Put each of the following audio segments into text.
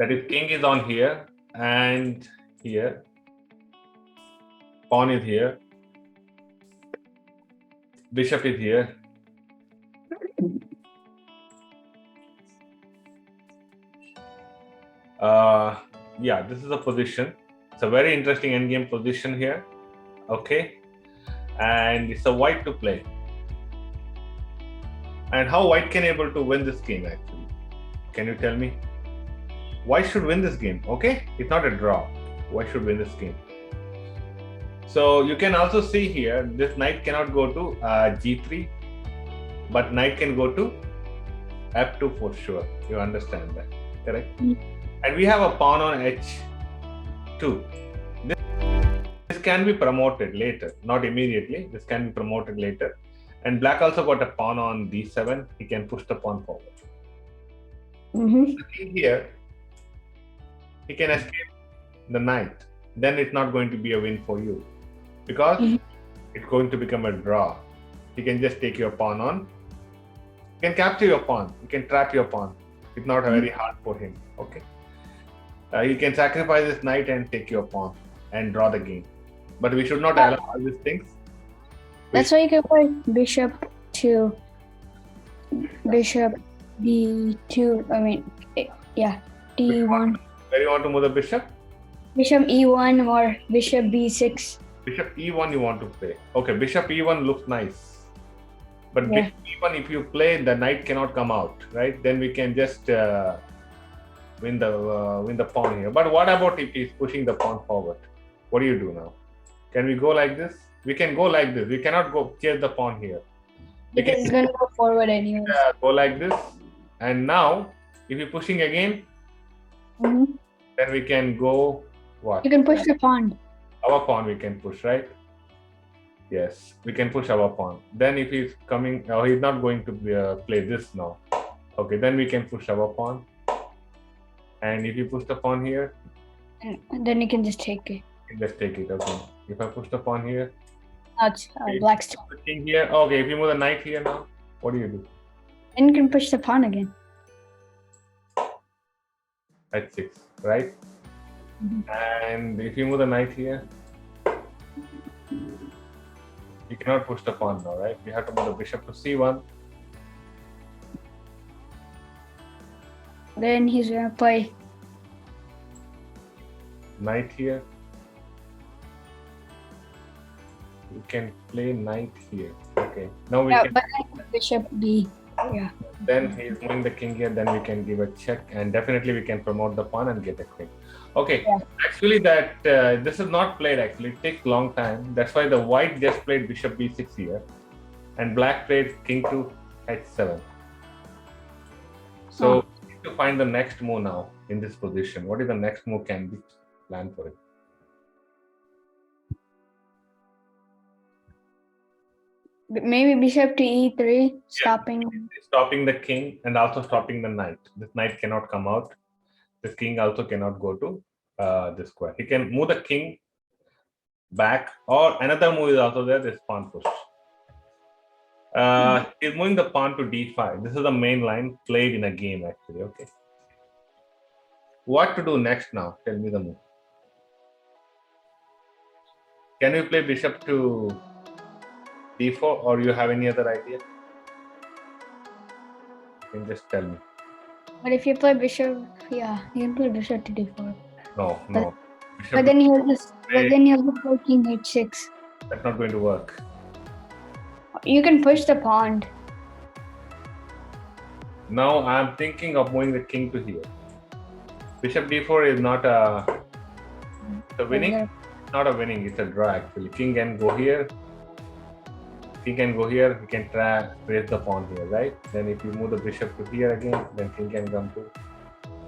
That is, king is on here and here. Pawn is here. Bishop is here. Yeah, this is a position. It's a very interesting endgame position here. Okay. And it's a white to play. And how white can able to win this game actually? Can you tell me? White should win this game, okay? It's not a draw. White should win this game. So you can also see here, this knight cannot go to g3, but knight can go to f2 for sure. You understand that, correct? And we have a pawn on h2. This can be promoted later, not immediately. This can be promoted later. And black also got a pawn on d7. He can push the pawn forward. Here, he can escape the knight. Then it's not going to be a win for you because it's going to become a draw. He can just take your pawn on. You can capture your pawn. You can trap your pawn. It's not very hard for him. Okay. You can sacrifice this knight and take your pawn and draw the game. But we should not allow all these things. That's why you can play bishop to bishop d2. I mean, yeah, d1. Where you want to move the bishop? Bishop e1 or bishop b6. Bishop e1 you want to play. Okay, bishop e1 looks nice. But bishop e1, if you play, the knight cannot come out, right? Then we can just win the pawn here. But what about if he's pushing the pawn forward? What do you do now? Can we go like this? We can go like this. We cannot go chase the pawn here. Because it's going to go forward anyway. Go like this. And now, if you're pushing again, then we can go what? You can push the pawn. Our pawn we can push, right? Yes, we can push our pawn. Then if he's coming, he's not going to play this now. Okay, then we can push our pawn. And if you push the pawn here, and then you can just take it. You can just take it. Okay. If I push the pawn here, that's black's turn. The king here. Okay, if you move the knight here now, what do you do? Then you can push the pawn again. H6, right? And if you move the knight here, you cannot push the pawn now, right? You have to move the bishop to c1. Then he's going to play knight here. You can play knight here. Okay. Now we can. But bishop b. Yeah. Then he's moving the king here. Then we can give a check, and definitely we can promote the pawn and get a queen. Okay. Yeah. Actually, that this is not played. Actually, it takes long time. That's why the white just played bishop b6 here, and black played king to h7. So we need to find the next move now in this position. What is the next move can be planned for it? Maybe bishop to e3, stopping the king and also stopping the knight. This knight cannot come out. This king also cannot go to this square. He can move the king back, or another move is also there. This pawn push. He's moving the pawn to d5. This is the main line played in a game actually. Okay. What to do next now? Tell me the move. Can you play bishop to d4, or you have any other idea? You can just tell me. But if you play bishop, yeah, you can play bishop to d4. No. But then he'll just play king h6. That's not going to work. You can push the pawn. Now I'm thinking of moving the king to here. Bishop d4 is not a winning. It's not a winning. It's a draw actually. King can go here. King can go here. He can raise the pawn here, right? Then if you move the bishop to here again, then king can come to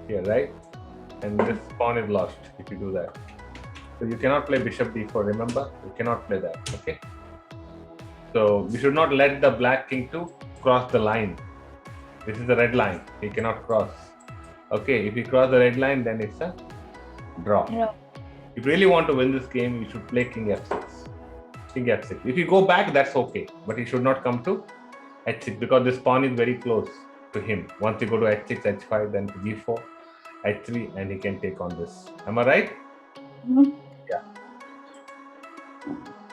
here, right? And this pawn is lost if you do that. So you cannot play bishop d4. Remember, you cannot play that. Okay. So we should not let the black king to cross the line. This is the red line. He cannot cross. Okay. If he cross the red line, then it's a draw. Yeah. If you really want to win this game, you should play king f6. King f6. If you go back, that's okay. But he should not come to h6 because this pawn is very close to him. Once you go to h6, h5, then to g4. h3, and he can take on this. Am I right? Yeah.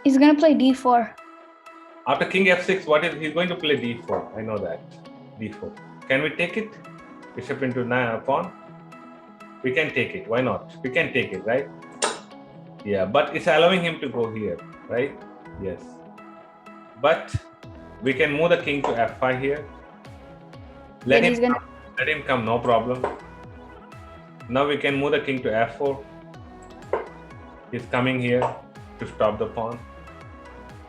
He's gonna play d4. After king f6, what is he's going to play d4? I know that. d4. Can we take it? Bishop into pawn. We can take it. Why not? We can take it, right? Yeah, but it's allowing him to go here, right? Yes. But we can move the king to f5 here. Let him come, no problem. Now we can move the king to f4. He's coming here to stop the pawn.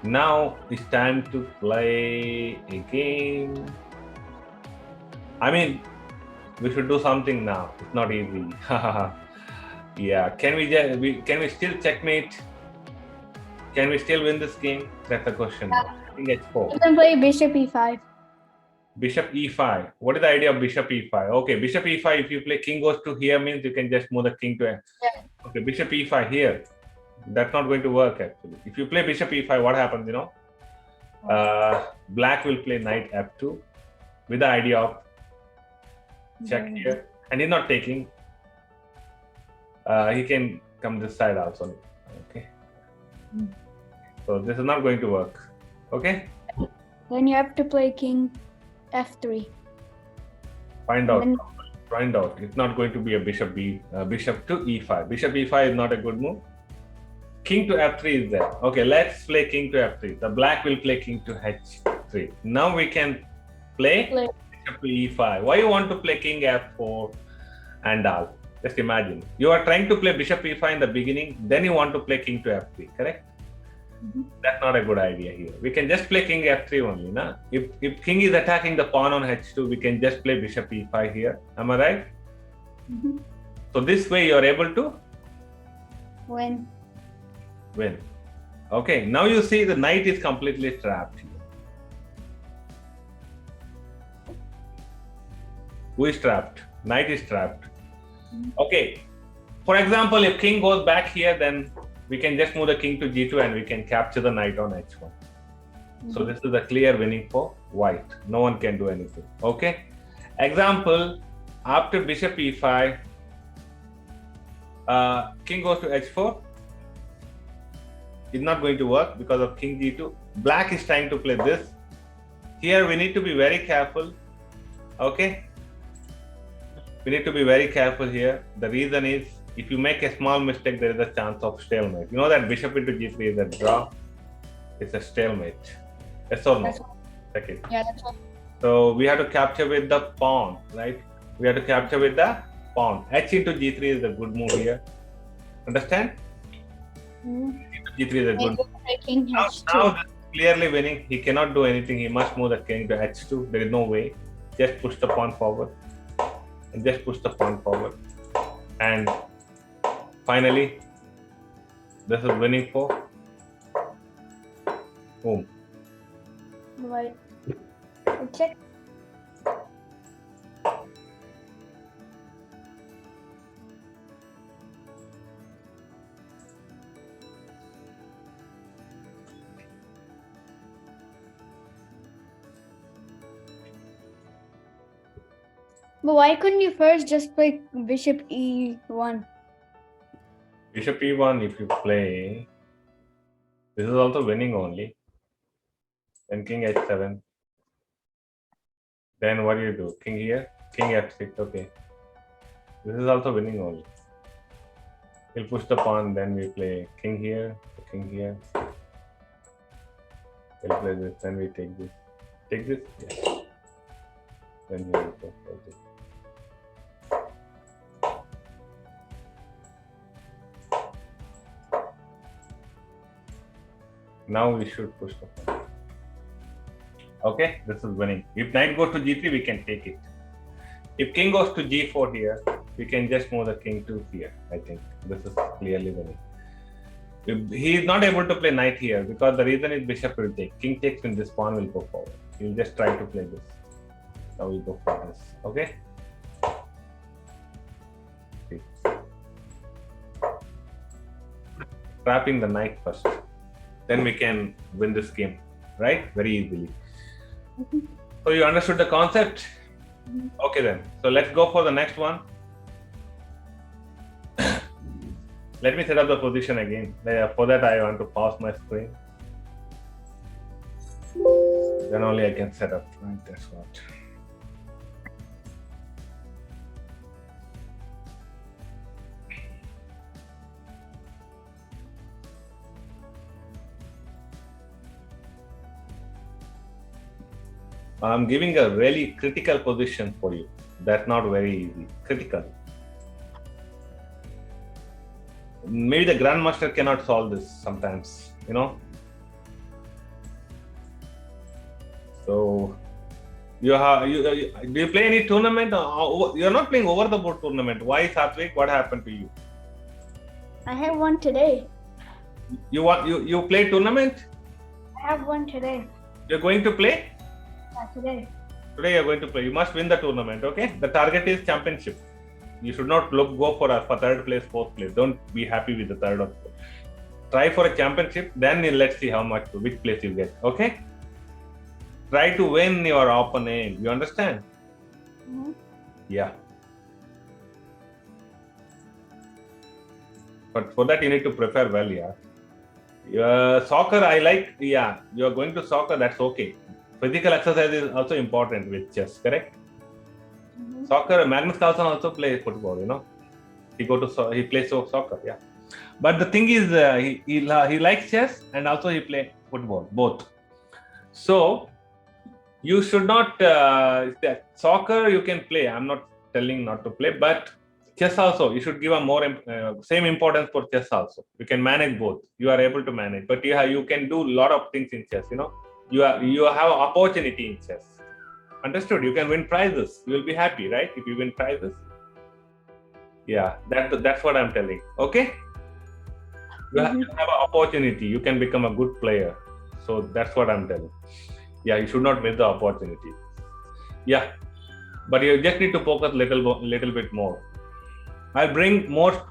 Now it's time to play a game. I mean, we should do something now. It's not easy. Yeah. Can we still checkmate? Can we still win this game? That's the question. Yeah. I think h4. You can play bishop e5. Bishop e5. What is the idea of bishop e5? Okay, bishop e5. If you play king goes to here, means you can just move the king to. Yeah. Okay, bishop e5 here. That's not going to work actually. If you play bishop e5, what happens? Black will play knight f2 with the idea of check here, and he's not taking. He can come this side also. Okay. So this is not going to work. Okay. Then you have to play king f3. Find out. Find out. It's not going to be a bishop to e5. Bishop e5 is not a good move. King to f3 is there. Okay, let's play king to f3. The black will play king to h3. Now we can play bishop to e5. Why you want to play king f4 and all? Just imagine. You are trying to play bishop e5 in the beginning, then you want to play king to f3, correct? That's not a good idea here. We can just play king f3 only. Na? If king is attacking the pawn on h2, we can just play bishop e5 here. Am I right? So this way you are able to win. Okay, now you see the knight is completely trapped here. Who is trapped? Knight is trapped. Okay, for example, if king goes back here, then we can just move the king to g2 and we can capture the knight on h1. So this is a clear winning for white. No one can do anything. Okay, example, after bishop e5, king goes to h4. It's not going to work because of king g2. Black is trying to play this. Here we need to be very careful. Okay, we need to be very careful here. The reason is, if you make a small mistake, there is a chance of stalemate. You know that bishop into g3 is a draw. It's a stalemate. Yes or no? Okay. Yeah, that's right. So we have to capture with the pawn, right? We have to capture with the pawn. H into g3 is a good move here. Understand? G3 is a good move. Now this is clearly winning. He cannot do anything. He must move the king to h2. There is no way. Just push the pawn forward. And just push the pawn forward. And finally, this is winning for whom? Right. Check. But why couldn't you first just play bishop e1? Bishop e1, if you play, this is also winning only. Then king h7. Then what do you do? King here, king f6. Okay. This is also winning only. We'll push the pawn, then we play king here, king here. We'll play this, then we take this. Take this? Yeah. Then here we go for this. Now we should push the pawn. Okay, this is winning. If knight goes to g3, we can take it. If king goes to g4 here, we can just move the king to here. I think this is clearly winning. He is not able to play knight here because the reason is bishop will take. King takes when this pawn will go forward. He will just try to play this. Now we go for this. Okay. Trapping the knight first. Then we can win this game, right? Very easily. So you understood the concept? Okay then. So let's go for the next one. Let me set up the position again. For that, I want to pause my screen. Then only I can set up. Right, that's what. I'm giving a really critical position for you. That's not very easy. Critical. Maybe the grandmaster cannot solve this sometimes, you know. So do you play any tournament? You're not playing over the board tournament. Why, Satvik? What happened to you? I have one today. You play tournament? I have one today. You're going to play? Yeah, today. Today you're going to play. You must win the tournament, okay? The target is championship. You should not go for third place, fourth place. Don't be happy with the third or fourth. Try for a championship, then let's see which place you get, okay? Try to win your opponent. You understand? Mm-hmm. Yeah. But for that, you need to prepare well, yeah. Soccer, I like, yeah. You're going to soccer, that's okay. Physical exercise is also important with chess, correct? Mm-hmm. Soccer, Magnus Carlsen also plays football, you know. He plays soccer, yeah. But the thing is, he likes chess and also he plays football, both. So, you should not, soccer you can play. I'm not telling not to play, but chess also, you should give a more, same importance for chess also. You can manage both. You are able to manage, but you can do a lot of things in chess, you know. You have opportunity in chess. Understood? You can win prizes. You will be happy, right? If you win prizes. Yeah, that's what I'm telling. Okay? You have an opportunity. You can become a good player. So that's what I'm telling. Yeah, you should not miss the opportunity. Yeah, but you just need to focus little bit more. I'll bring more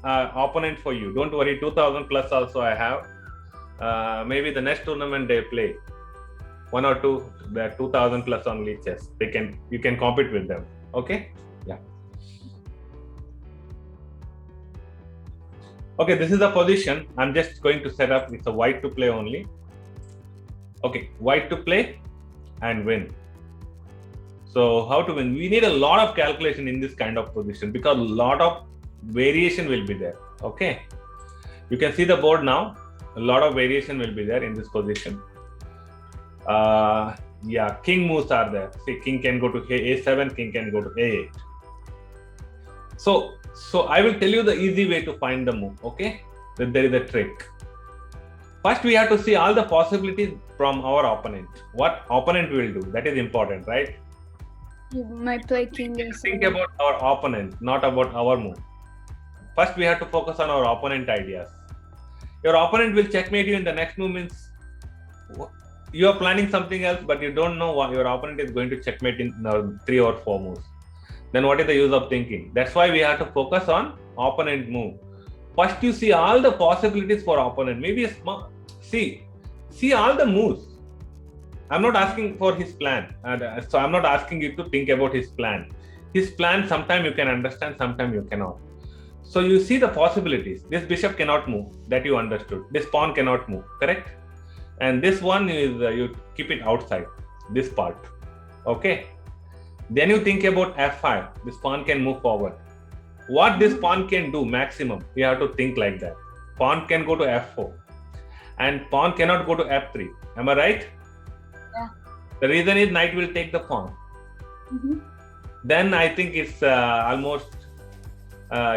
opponent for you. Don't worry, 2000 plus also I have. Maybe the next tournament they play 1 or 2, they're 2000 plus only chess. You can compete with them. Okay? Yeah. Okay, this is the position. I'm just going to set up. It's a white to play only. Okay, white to play and win. So how to win? We need a lot of calculation in this kind of position because a lot of variation will be there. Okay, you can see the board now. A lot of variation will be there in this position. Yeah, king moves are there. See, king can go to a7, king can go to a8. So I will tell you the easy way to find the move. Okay, that there is a trick. First, we have to see all the possibilities from our opponent. What opponent will do? That is important, right? You might play king a7. Think about our opponent, not about our move. First, we have to focus on our opponent ideas. Your opponent will checkmate you in the next move means you are planning something else, but you don't know what your opponent is going to checkmate in 3 or 4 moves. Then what is the use of thinking? That's why we have to focus on opponent move. First, you see all the possibilities for opponent. Maybe see all the moves. I'm not asking for his plan. So I'm not asking you to think about his plan. His plan, sometimes you can understand, sometimes you cannot. So you see the possibilities. This bishop cannot move. That you understood. This pawn cannot move. Correct? And this one is, you keep it outside. This part. Okay? Then you think about f5. This pawn can move forward. What this pawn can do maximum, we have to think like that. Pawn can go to f4 and pawn cannot go to f3. Am I right? Yeah. The reason is knight will take the pawn. Mm-hmm. Then I think it's almost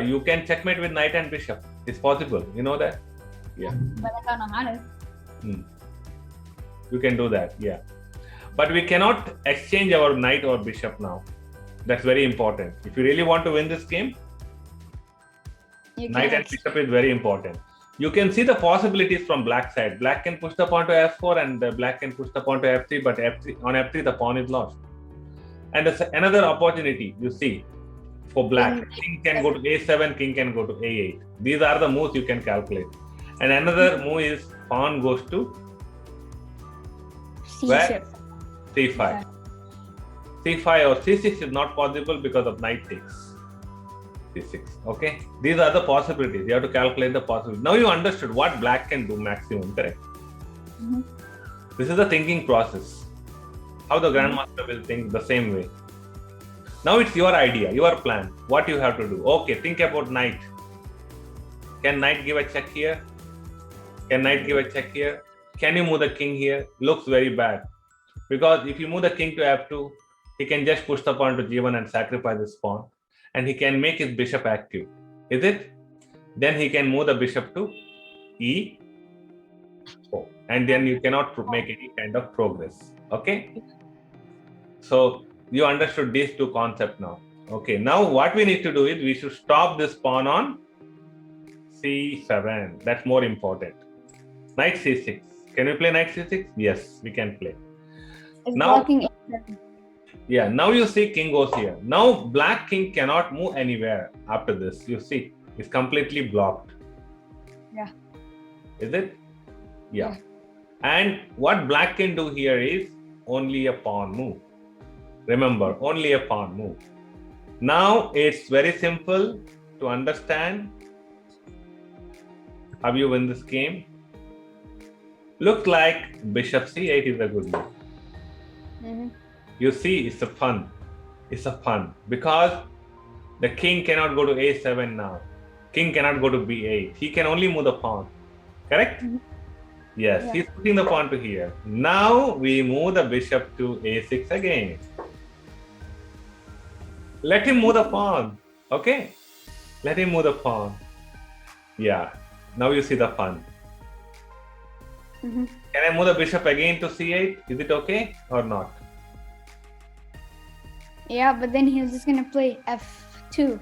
you can checkmate with knight and bishop. It's possible. You know that? Yeah. But I don't know how to. You can do that. Yeah. But we cannot exchange our knight or bishop now. That's very important. If you really want to win this game, knight and bishop is very important. You can see the possibilities from black side. Black can push the pawn to f4 and black can push the pawn to f3, but on f3 the pawn is lost. And another opportunity you see for black. King can go to a7, king can go to a8. These are the moves you can calculate. And another move is pawn goes to C6. c5. c5 or c6 is not possible because of knight takes. c6. Okay, these are the possibilities. You have to calculate the possibilities. Now you understood what black can do maximum, correct? Mm-hmm. This is the thinking process. How the grandmaster will think the same way. Now it's your idea, your plan. What you have to do? Okay, think about knight. Can knight give a check here? Can knight give a check here? Can you move the king here? Looks very bad. Because if you move the king to f2, he can just push the pawn to g1 and sacrifice this pawn. And he can make his bishop active. Is it? Then he can move the bishop to e4. And then you cannot make any kind of progress. Okay? So you understood these two concepts now. Okay, now what we need to do is we should stop this pawn on c7. That's more important. Knight c6. Can we play knight c6? Yes, we can play. It's Now, blocking a7. yeah, now you see king goes here. Now black king cannot move anywhere after this. You see, it's completely blocked. Yeah. Is it? Yeah. And what black can do here is only a pawn move. Remember, only a pawn move. Now it's very simple to understand how you win this game. Looks like bishop c8 is a good move. Mm-hmm. You see, it's a fun. It's a fun because the king cannot go to a7 now. King cannot go to b8. He can only move the pawn. Correct? Mm-hmm. Yes, Yeah. he's putting the pawn to here. Now we move the bishop to a6 again. Let him move the pawn. Okay? Let him move the pawn. Yeah. Now you see the fun. Mm-hmm. Can I move the bishop again to c8? Is it okay or not? Yeah, but then he's just gonna play f2.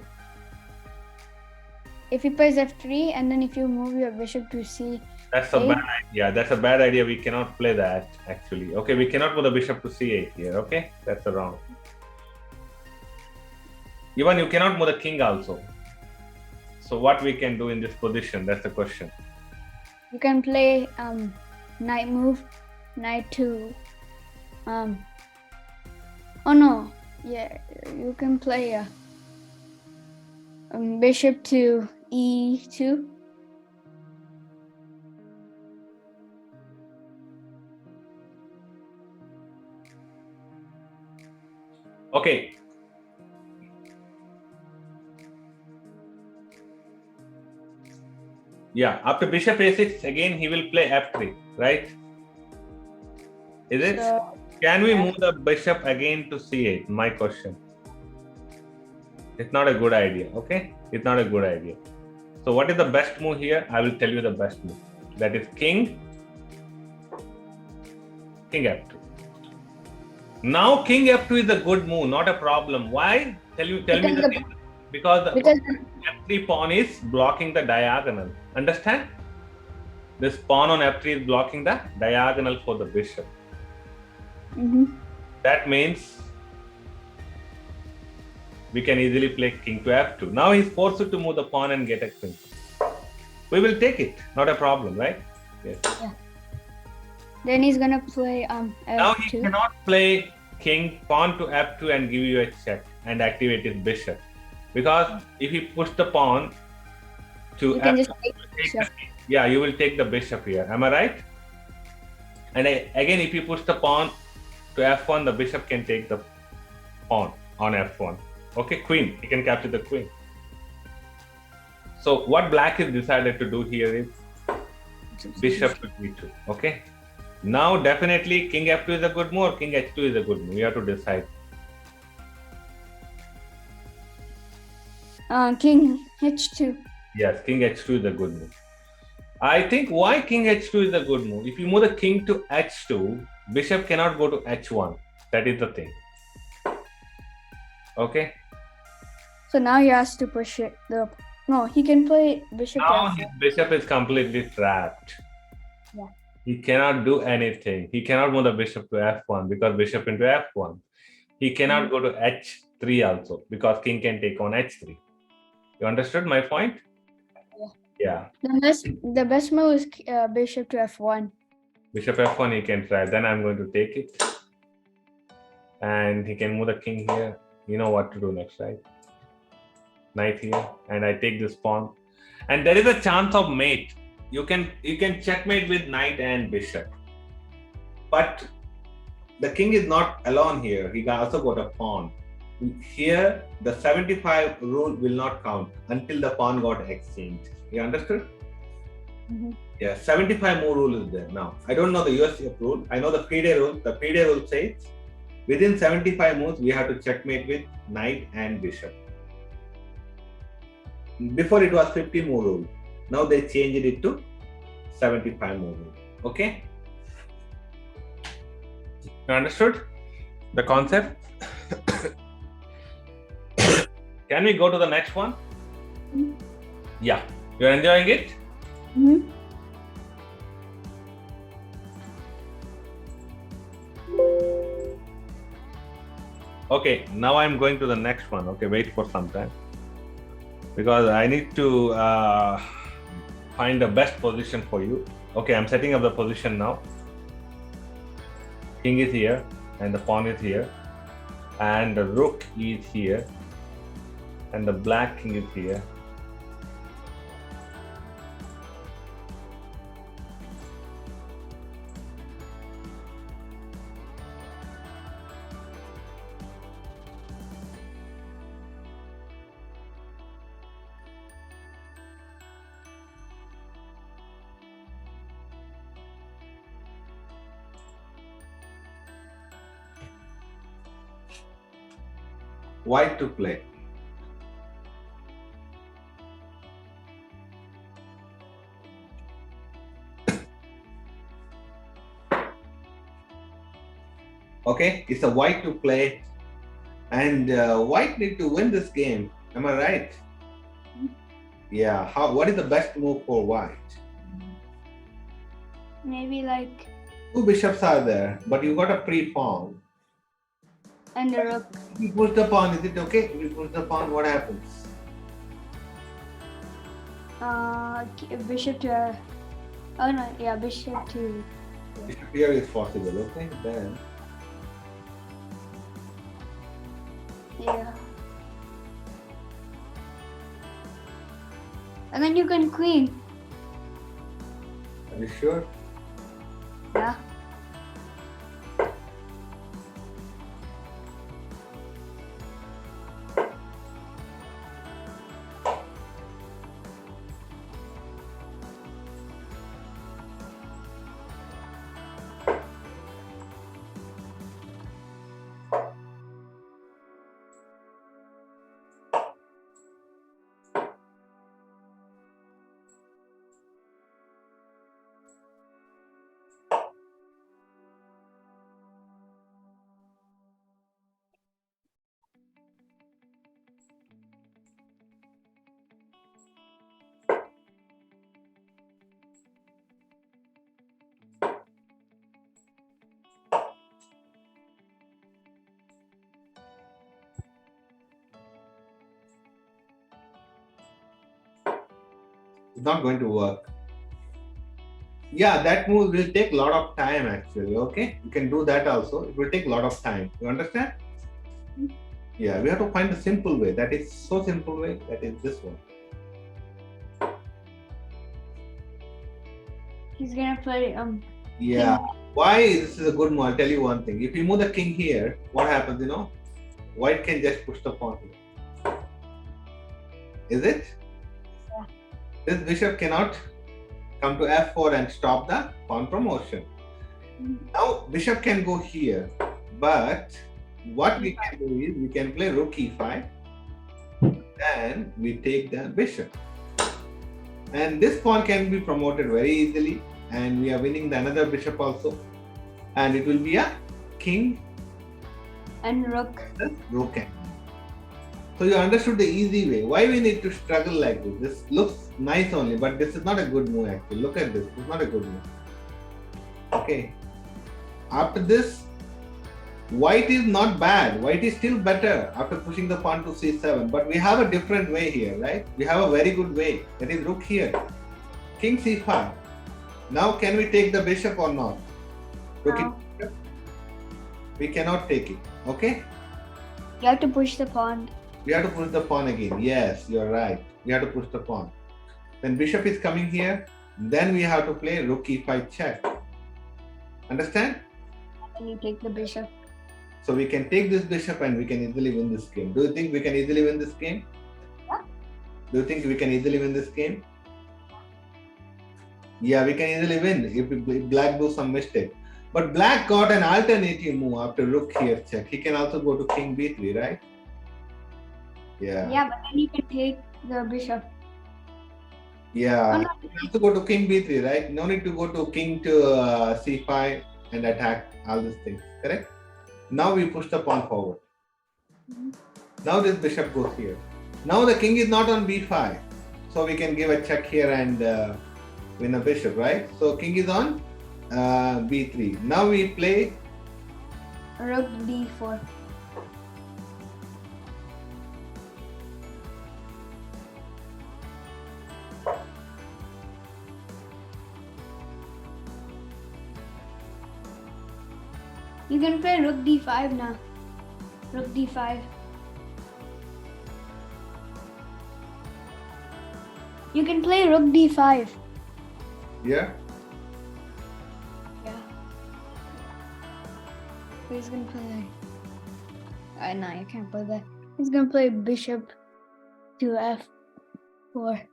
If he plays f3, and then if you move your bishop to c, that's a bad idea. That's a bad idea. We cannot play that actually. Okay, we cannot move the bishop to c8 here. Okay, that's a wrong. Even you cannot move the king also. So what we can do in this position? That's the question. you can play knight move, knight to oh no, yeah, you can play a bishop to e2. Okay. Yeah, after bishop a6, again he will play f3, right? Is it? So, Can we move the bishop again to c8? My question. It's not a good idea, okay? It's not a good idea. So what is the best move here? I will tell you the best move. That is king f2. Now king f2 is a good move, not a problem. Why? Tell me the reason. Because the f3 pawn is blocking the diagonal. Understand? This pawn on f3 is blocking the diagonal for the bishop. mm-hmm. That means we can easily play king to f2. Now he's forced to move the pawn and get a queen. We will take it, not a problem, right? Yes. Yeah. Then he's gonna play f2. Now he cannot play king pawn to f2 and give you a check and activate his bishop. Because if you push the pawn to you can f2, just take bishop. Yeah, you will take the bishop here. Am I right? And again, if you push the pawn to f1, the bishop can take the pawn on f1. Okay, queen. He can capture the queen. So what black is decided to do here is bishop to d2. Okay. Now definitely king f2 is a good move or king h2 is a good move. You have to decide. King h2. Yes, king h2 is a good move. I think why king h2 is a good move. If you move the king to h2, bishop cannot go to h1. That is the thing. Okay. So now he has to push it. No, he can play bishop. Now his bishop is completely trapped. Yeah. He cannot do anything. He cannot move the bishop to f1 because bishop into f1. He cannot go to h3 also because king can take on h3. You understood my point? Yeah. The best move is bishop to f1. Bishop f1 he can try. Then I'm going to take it. And he can move the king here. You know what to do next, right? knight here, and I take this pawn, and there is a chance of mate. You can checkmate with knight and bishop, but the king is not alone here. He also got a pawn. Here, the 75 rule will not count until the pawn got exchanged. You understood? Mm-hmm. Yeah, 75 more rule is there now. I don't know the USCF rule. I know the FIDE rule. The FIDE rule says within 75 moves, we have to checkmate with knight and bishop. Before it was 50 more rule. Now they changed it to 75 more rule. Okay? You understood the concept? Can we go to the next one? Mm-hmm. Yeah. You're enjoying it? Mm-hmm. Okay, now I'm going to the next one. Okay, wait for some time. Because I need to find the best position for you. Okay, I'm setting up the position now. King is here, and the pawn is here. And the rook is here. And the black king is here. White to play. Okay, it's a white to play, and white need to win this game. Am I right? Yeah. What is the best move for white? Maybe like. Two bishops are there, but you got a free pawn. And the rook. We push the pawn. Is it okay? We push the pawn. What happens? Bishop to. Oh no, yeah, bishop to. Bishop here is possible. Okay, then. Yeah. And then you can queen. Are you sure? Yeah. It's not going to work. Yeah, that move will take a lot of time actually. Okay, you can do that also. It will take a lot of time. You understand? Yeah, we have to find a simple way. That is so simple way. That is this one. He's gonna play Yeah. Why this is a good move? I'll tell you one thing. If you move the king here, what happens? You know, white can just push the pawn here. Is it? Yeah. This bishop cannot come to f4 and stop the pawn promotion. Now bishop can go here, but what we can do is we can play rook e5, and we take the bishop, and this pawn can be promoted very easily, and we are winning the another bishop also, and it will be a king and rook. Rook and. So you understood the easy way. Why we need to struggle like this? This looks nice only, but this is not a good move actually. Look at this. It's not a good move. Okay. After this, white is not bad. White is still better after pushing the pawn to c7. But we have a different way here, right? We have a very good way. That is rook here. King c5. Now can we take the bishop or not? Rook No. We cannot take it. Okay? You have to push the pawn. We have to push the pawn again. Yes, you're right. We have to push the pawn. When bishop is coming here, then we have to play rook e5 check. Understand? And you take the bishop. So we can take this bishop and we can easily win this game. Do you think we can easily win this game? Yeah. Do you think we can easily win this game? Yeah, we can easily win if black do some mistake. But black got an alternative move after rook here check. He can also go to king b3, right? Yeah. Yeah, but then you can take the bishop. Yeah. Oh, no. You can also go to king b3, right? No need to go to king to c5 and attack all these things, correct? Now we push the pawn forward. Mhm. Now this bishop goes here. Now the king is not on b5. So we can give a check here and win a bishop, right? So king is on b3. Now we play Rook d4. You can play rook d5 now. Rook d5. You can play rook d5. yeah. Yeah. So he's gonna play. No, you can't play that. He's gonna play bishop to f4.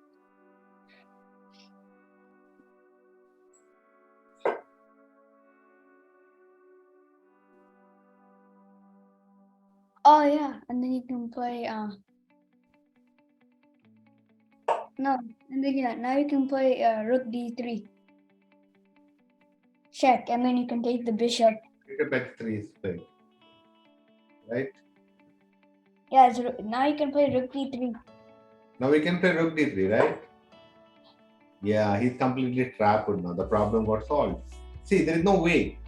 Oh yeah, and then you can play no, and then yeah, now you can play rook d3. Check, and then you can take the bishop. Bishop h3 is big, right? Yeah, now you can play rook d3. Now we can play rook d3, right? Yeah, he's completely trapped now. The problem got solved. See, there is no way.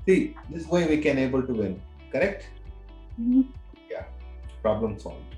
See, this way we can able to win. Correct? Mhm. Yeah. Problem solved.